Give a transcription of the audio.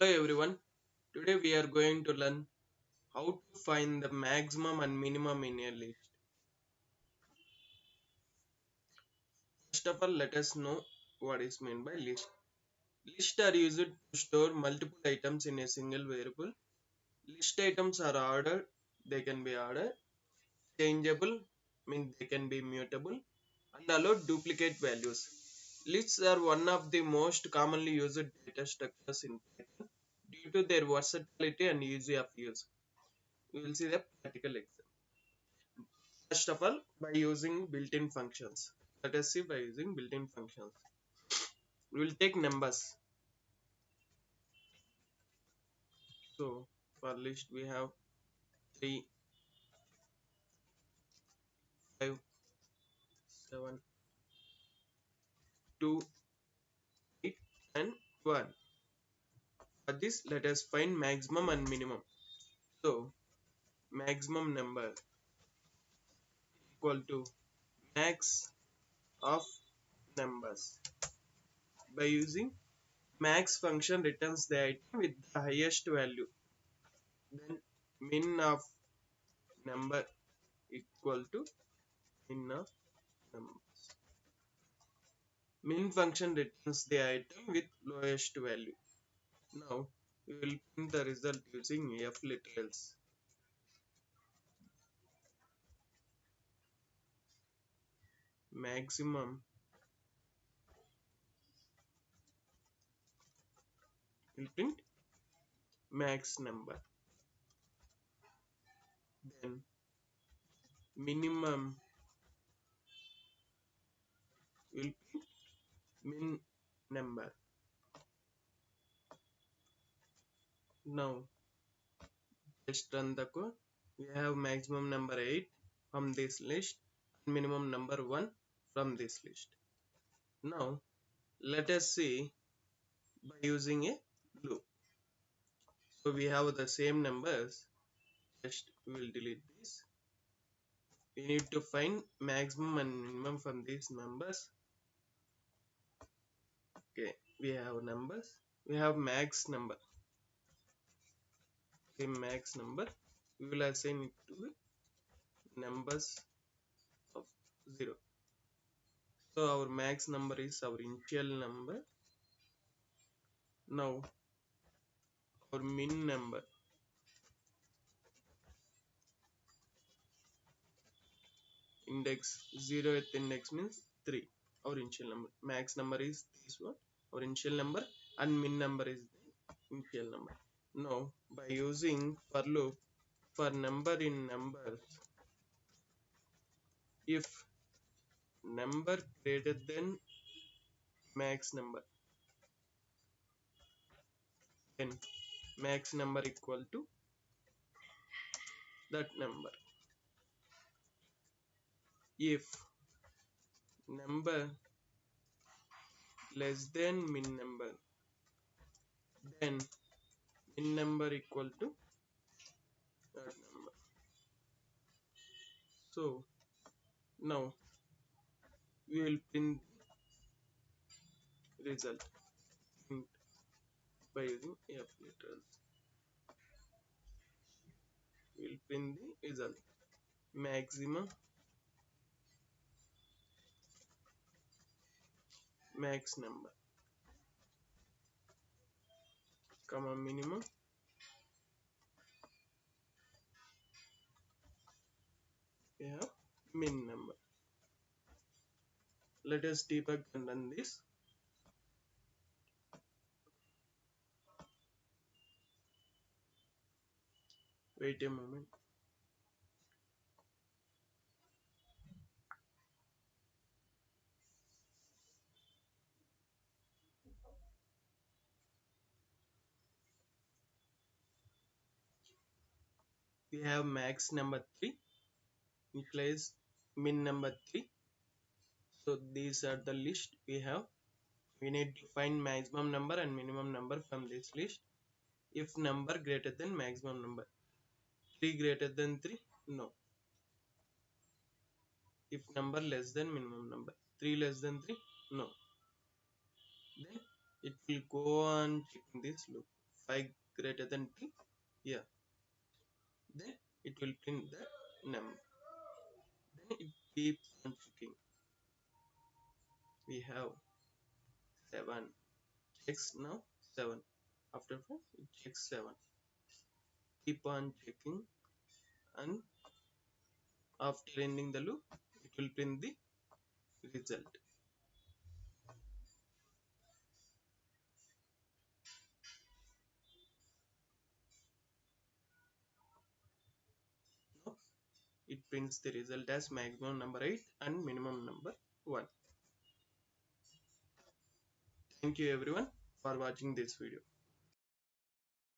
Hello everyone. Today we are going to learn how to find the maximum and minimum in a list. First of all, let us know what is meant by list. Lists are used to store multiple items in a single variable. List items are ordered, they can be ordered, changeable, means they can be mutable, and allow duplicate values. Lists are one of the most commonly used data structures in Python due to their versatility and ease of use. We will see the practical example. First of all, by using built-in functions. Let us see by using built-in functions. We will take numbers. So for list we have 3, 5, 7, 2, 8 and 1. For this let us find maximum and minimum. So maximum number equal to max of numbers. By using max function returns the item with the highest value. Then min of number equal to min of number. Min function returns the item with lowest value. Now we will print the result using f literals. Maximum will print max number. Then minimum will print min number. Now just run the code. We have maximum number 8 from this list and minimum number 1 from this list. Now let us see by using a loop. So we have the same numbers. Just we will delete this. We need to find maximum and minimum from these numbers. Okay, we have numbers. We have max number. Okay, max number. We will assign it to numbers of 0. So our max number is our initial number. Now our min number. Index 0th index means 3. Our initial number. Max number is this one. Our initial number and min number is the initial number. Now by using for loop for number in numbers, if number greater than max number, then max number equal to that number. If number less than min number, then min number equal to that number. So now we will print the result by using f literals. We will print the result. Maximum, max number, comma minimum, we have min number. Let us debug and run this. Wait a moment. We have max number 3, initialize min number 3. So these are the list we have. We need to find maximum number and minimum number from this list. If number greater than maximum number, 3 greater than 3, no. If number less than minimum number, 3 less than 3, no. Then it will go on checking this loop. 5 greater than t, yeah, then it will print the number. Then it keeps on checking. We have 7, checks now 7. After 5, it checks 7. Keep on checking, and after ending the loop, it will print the result. Now it prints the result as maximum number 8 and minimum number 1. Thank you everyone for watching this video.